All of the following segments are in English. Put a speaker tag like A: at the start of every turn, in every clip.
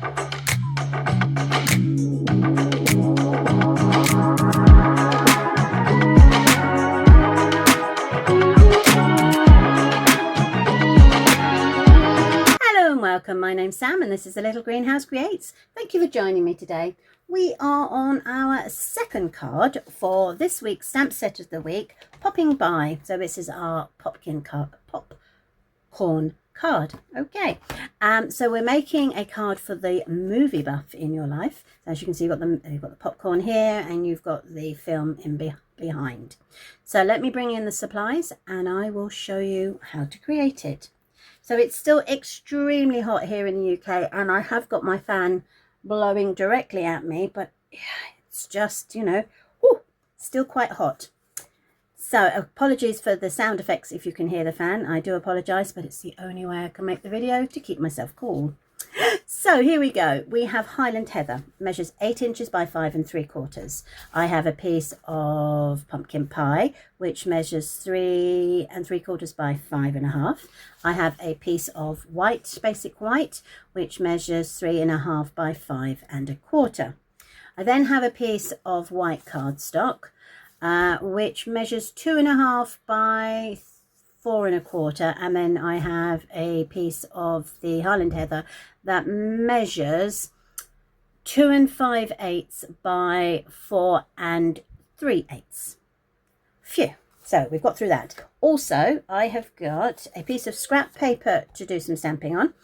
A: Welcome, my name's Sam and this is The Little Greenhouse Creates. Thank you for joining me today. We are on our second card for this week's stamp set of the week, Popping By. So this is our popcorn card. Okay, so we're making a card for the movie buff in your life. So as you can see, you've got the popcorn here and you've got the film in behind. So let me bring in the supplies and I will show you how to create it. So it's still extremely hot here in the UK and I have got my fan blowing directly at me, but it's just, you know, still quite hot. So apologies for the sound effects if you can hear the fan. I do apologise, but it's the only way I can make the video to keep myself cool. So here we go. We have Highland Heather, measures 8 inches by 5 3/4. I have a piece of Pumpkin Pie, which measures 3 3/4 by 5 1/2. I have a piece of white, basic white, which measures 3 1/2 by 5 1/4. I then have a piece of white cardstock, which measures 2 1/2 by 4 1/4, and then I have a piece of the Highland Heather that measures 2 5/8 by 4 3/8. Phew, so we've got through that. Also, I have got a piece of scrap paper to do some stamping on.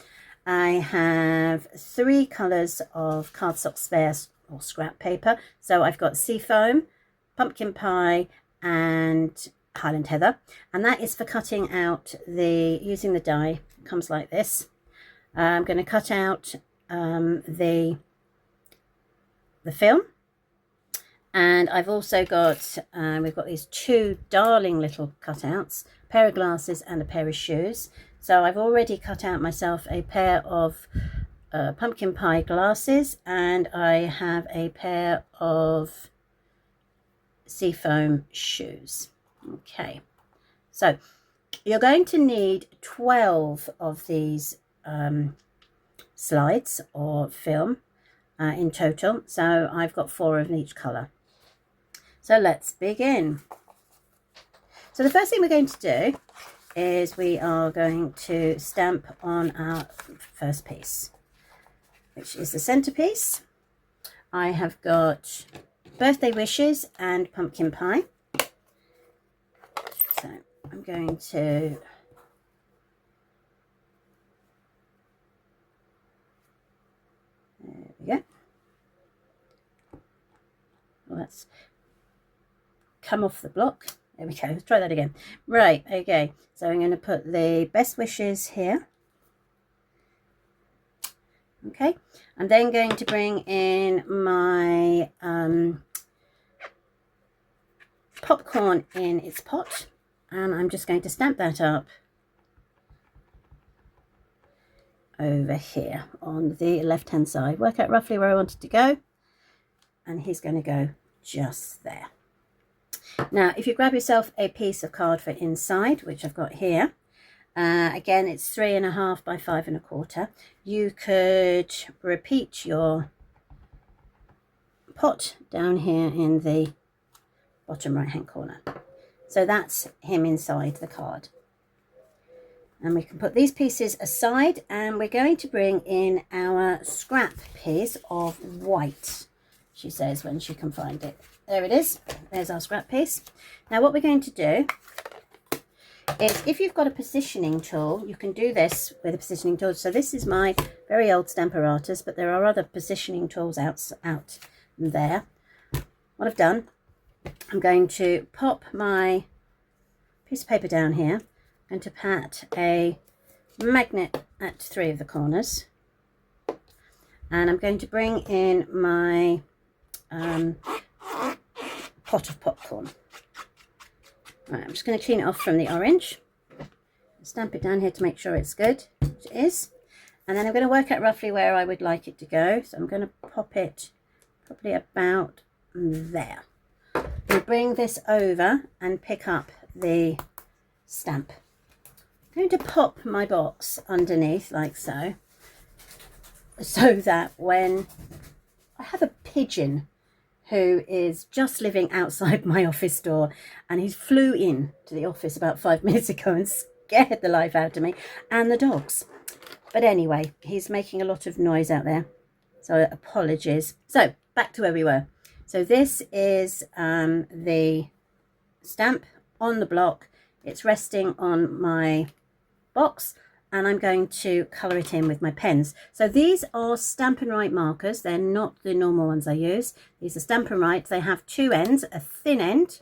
A: I have 3 colours of cardstock spares or scrap paper. So I've got Seafoam, Pumpkin Pie and Highland Heather, and that is for cutting out using the die. It comes like this. I'm going to cut out the film, and I've also got we've got these 2 darling little cutouts, a pair of glasses and a pair of shoes. So I've already cut out myself a pair of Pumpkin Pie glasses, and I have a pair of Seafoam shoes. Okay, so you're going to need 12 of these slides or film in total. So I've got 4 of each colour. So let's begin. So the first thing we're going to do is we are going to stamp on our first piece, which is the centerpiece. I have got Birthday Wishes and Pumpkin Pie. So I'm going to there we go. Well, that's come off the block. There we go. Let's try that again. Right, okay. So I'm going to put the Best Wishes here. Okay. I'm then going to bring in my popcorn in its pot, and I'm just going to stamp that up over here on the left hand side. Work out roughly where I want it to go, and he's going to go just there. Now if you grab yourself a piece of card for inside, which I've got here, again it's 3 1/2 by 5 1/4. You could repeat your pot down here in the bottom right hand corner. So that's him inside the card. And we can put these pieces aside, and we're going to bring in our scrap piece of white, she says when she can find it. There it is. There's our scrap piece. Now what we're going to do is, if you've got a positioning tool, you can do this with a positioning tool. So this is my very old Stamparatus, but there are other positioning tools out there. What I've done, I'm going to pop my piece of paper down here. I'm going to pat a magnet at 3 of the corners, and I'm going to bring in my pot of popcorn. Right, I'm just going to clean it off from the orange, stamp it down here to make sure it's good, which it is, and then I'm going to work out roughly where I would like it to go. So I'm going to pop it probably about there. We'll bring this over and pick up the stamp. I'm going to pop my box underneath like so, so that when I have a pigeon who is just living outside my office door, and he flew in to the office about 5 minutes ago and scared the life out of me and the dogs. But anyway, he's making a lot of noise out there, so apologies. So back to where we were. So this is the stamp on the block. It's resting on my box, and I'm going to colour it in with my pens. So these are Stampin' Right markers. They're not the normal ones I use. These are Stampin' Right. They have two ends, a thin end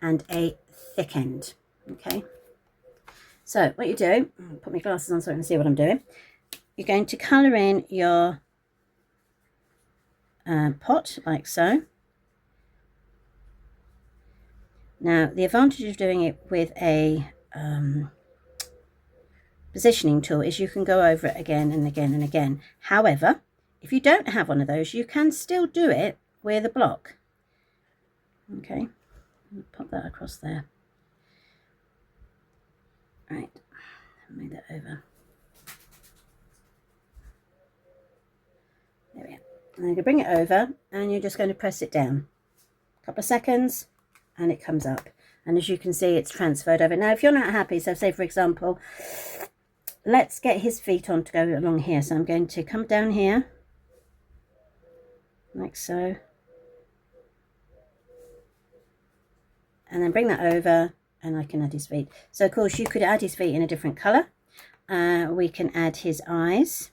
A: and a thick end. Okay. So what you do, I'll put my glasses on so I can see what I'm doing. You're going to colour in your pot like so. Now the advantage of doing it with a positioning tool is you can go over it again and again and again. However, if you don't have one of those, you can still do it with a block. Okay, pop that across there. Right, move that over. There we go. And you bring it over, and you're just going to press it down. A couple of seconds, and it comes up. And as you can see, it's transferred over. Now, if you're not happy, so say for example, let's get his feet on to go along here. So I'm going to come down here, like so. And then bring that over, and I can add his feet. So of course you could add his feet in a different colour. We can add his eyes.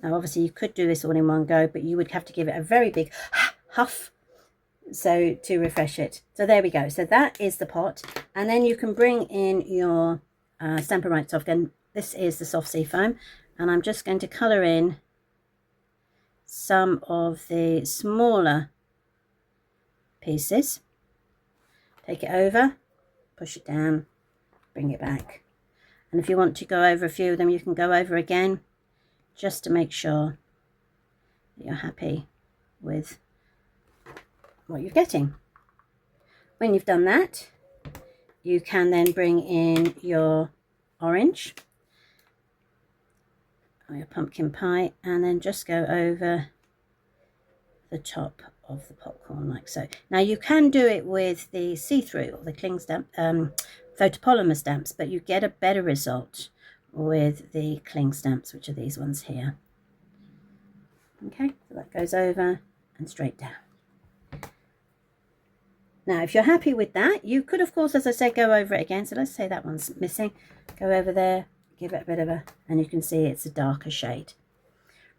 A: Now obviously you could do this all in one go, but you would have to give it a very big huff so to refresh it. So there we go. So that is the pot. And then you can bring in your Stampin' Right soft, and this is the soft sea foam, and I'm just going to colour in some of the smaller pieces. Take it over, push it down, bring it back, and if you want to go over a few of them, you can go over again, just to make sure that you're happy with what you're getting. When you've done that, you can then bring in your orange or your pumpkin pie, and then just go over the top of the popcorn like so. Now you can do it with the see-through or the cling stamp, photopolymer stamps, but you get a better result with the cling stamps, which are these ones here. Okay, so that goes over and straight down. Now, if you're happy with that, you could, of course, as I said, go over it again. So let's say that one's missing. Go over there, give it a bit of a, and you can see it's a darker shade.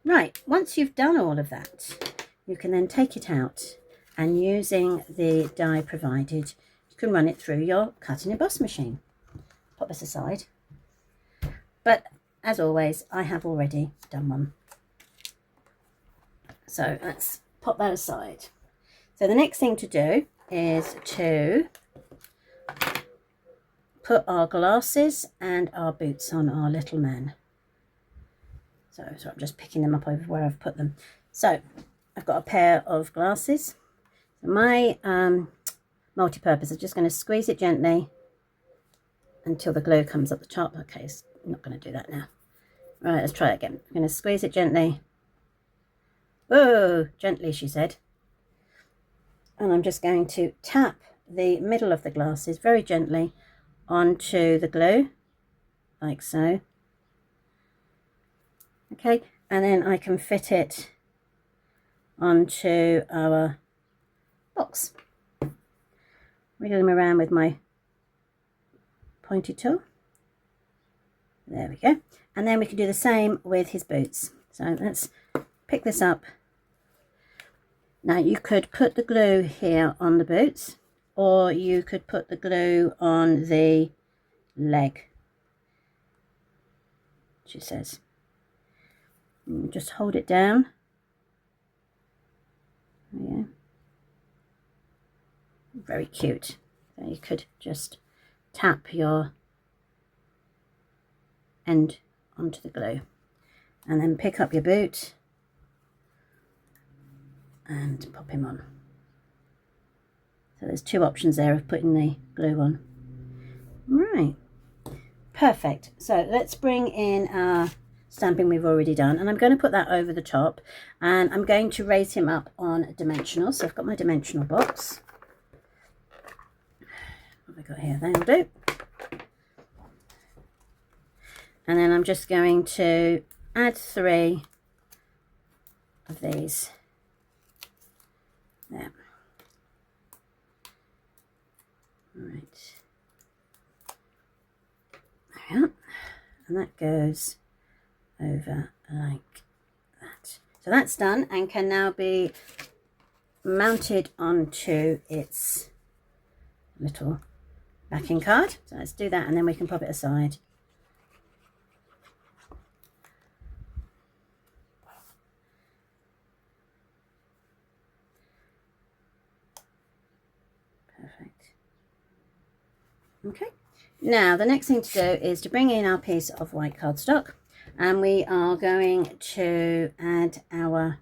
A: Right, once you've done all of that, you can then take it out, and using the die provided, you can run it through your cut and emboss machine. Put this aside. But as always, I have already done one. So let's pop that aside. So the next thing to do is to put our glasses and our boots on our little man. So I'm just picking them up over where I've put them. So I've got a pair of glasses. So my multi-purpose, I'm just going to squeeze it gently until the glue comes up the top. Okay, so I'm not going to do that now. Right, let's try it again. I'm going to squeeze it gently. Oh, gently, she said. And I'm just going to tap the middle of the glasses very gently onto the glue, like so. Okay, and then I can fit it onto our box. Wiggle them around with my pointy tool. There we go. And then we can do the same with his boots. So let's pick this up. Now you could put the glue here on the boots, or you could put the glue on the leg, she says. And just hold it down. Yeah. Very cute. So you could just tap your end onto the glue and then pick up your boot and pop him on. So there's two options there of putting the glue on. Right, perfect. So let's bring in our stamping we've already done, and I'm going to put that over the top, and I'm going to raise him up on dimensional. So I've got my dimensional box. What have I got here? That'll do. And then I'm just going to add 3 of these there. Right, there we are. And that goes over like that. So that's done and can now be mounted onto its little backing card. So let's do that, and then we can pop it aside. Perfect. Okay, now the next thing to do is to bring in our piece of white cardstock, and we are going to add our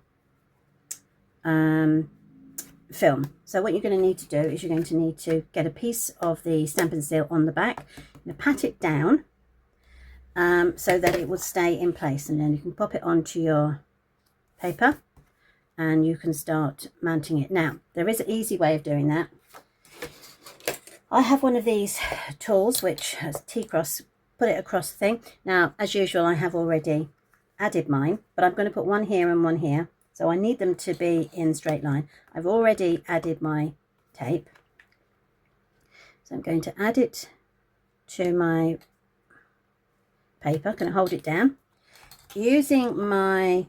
A: film. So what you're going to need to do is you're going to need to get a piece of the Stampin' Seal on the back, and pat it down so that it will stay in place, and then you can pop it onto your paper and you can start mounting it. Now there is an easy way of doing that. I have one of these tools which has T-cross, put it across the thing. Now, as usual, I have already added mine, but I'm going to put one here and one here. So I need them to be in straight line. I've already added my tape. So I'm going to add it to my paper. I'm going to hold it down. Using my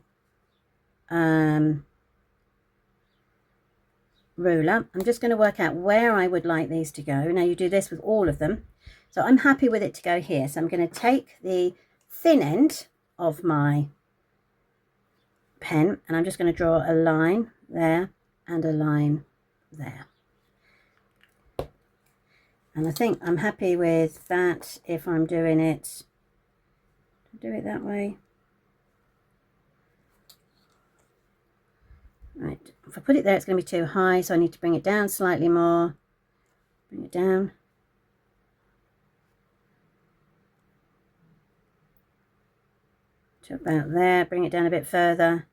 A: ruler, I'm just going to work out where I would like these to go. Now you do this with all of them, so I'm happy with it to go here. So I'm going to take the thin end of my pen and I'm just going to draw a line there and a line there, and I think I'm happy with that. If I'm doing it, do it that way. Right, if I put it there, it's going to be too high, so I need to bring it down slightly more. Bring it down. To about there. Bring it down a bit further.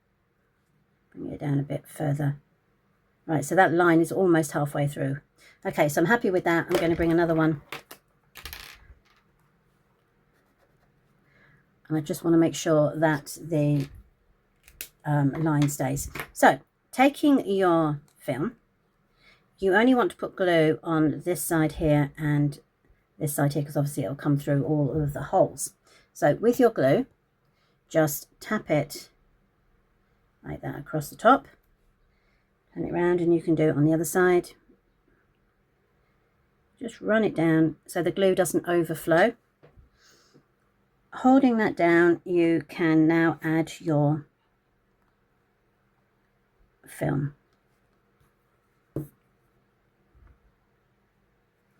A: Bring it down a bit further. Right, so that line is almost halfway through. Okay, so I'm happy with that. I'm going to bring another one. And I just want to make sure that the line stays. So, taking your film, you only want to put glue on this side here and this side here, because obviously it'll come through all of the holes. So with your glue, just tap it like that across the top, turn it around, and you can do it on the other side. Just run it down so the glue doesn't overflow. Holding that down, you can now add your film.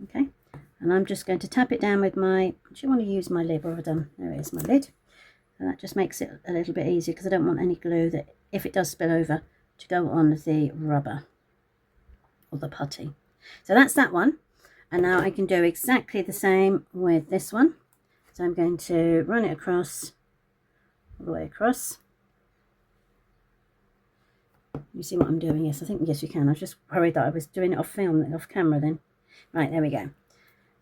A: Okay, and I'm just going to tap it down with my, do you want to use my lid? What have I done? There is my lid. And that just makes it a little bit easier, because I don't want any glue that, if it does spill over, to go on the rubber or the putty. So that's that one. And now I can do exactly the same with this one. So I'm going to run it across, all the way across. You see what I'm doing? Yes, I think, yes, you can. I was just worried that I was doing it off film, off camera then. Right, there we go.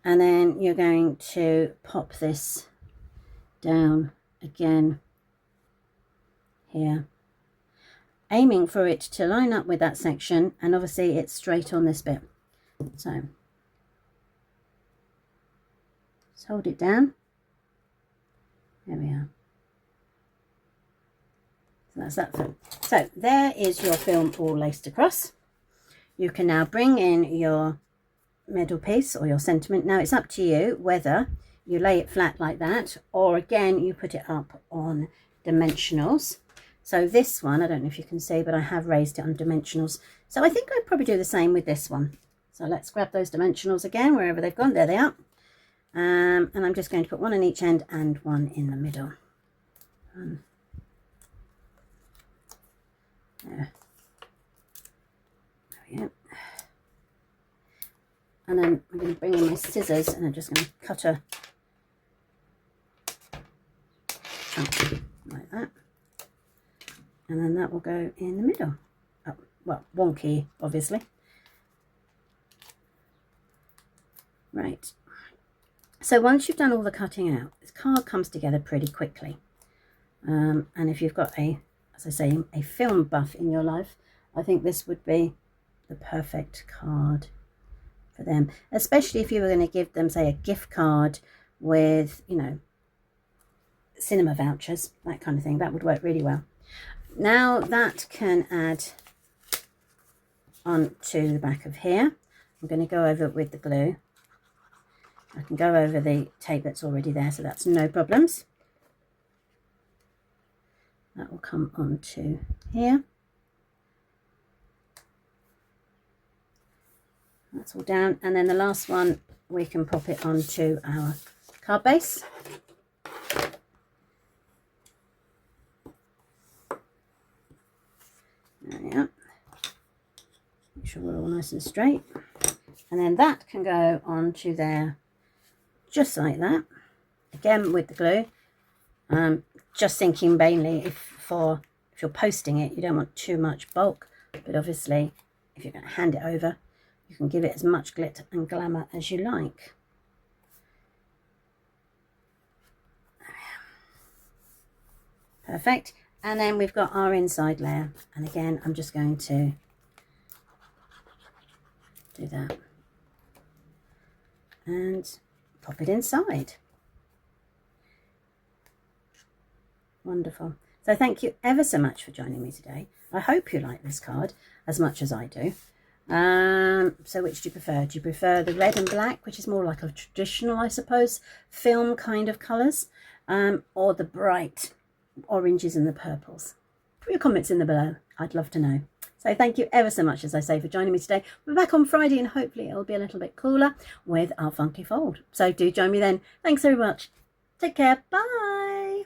A: And then you're going to pop this down again here, aiming for it to line up with that section, and obviously it's straight on this bit. So just hold it down. There we are. So that's that film. So there is your film all laced across. You can now bring in your middle piece or your sentiment. Now it's up to you whether you lay it flat like that, or again you put it up on dimensionals. So this one, I don't know if you can see, but I have raised it on dimensionals. So I think I'd probably do the same with this one. So let's grab those dimensionals again, wherever they've gone. There they are. And I'm just going to put one on each end and one in the middle. There we go. And then I'm going to bring in my scissors, and I'm just going to cut a chunk and then that will go in the middle. Oh, well, wonky, obviously. Right. So once you've done all the cutting out, this card comes together pretty quickly. And if you've got as I say, a film buff in your life, I think this would be the perfect card for them, especially if you were going to give them, say, a gift card with, you know, cinema vouchers, that kind of thing. That would work really well. Now that can add onto the back of here. I'm going to go over it with the glue. I can go over the tape that's already there, so that's no problems. That will come onto here. That's all down, and then the last one we can pop it onto our card base. There we are. Make sure we're all nice and straight, and then that can go onto there just like that, again with the glue. Just thinking mainly if you're posting it, you don't want too much bulk, but obviously if you're going to hand it over, you can give it as much glitter and glamour as you like. Perfect. And then we've got our inside layer, and again I'm just going to do that and pop it inside. Wonderful. So thank you ever so much for joining me today. I hope you like this card as much as I do. So which do you prefer? Do you prefer the red and black, which is more like a traditional, I suppose, film kind of colours, or the bright oranges and the purples? Put your comments in the below. I'd love to know. So thank you ever so much, as I say, for joining me today. We're back on Friday, and hopefully it'll be a little bit cooler with our funky fold. So do join me then. Thanks very much. Take care. Bye.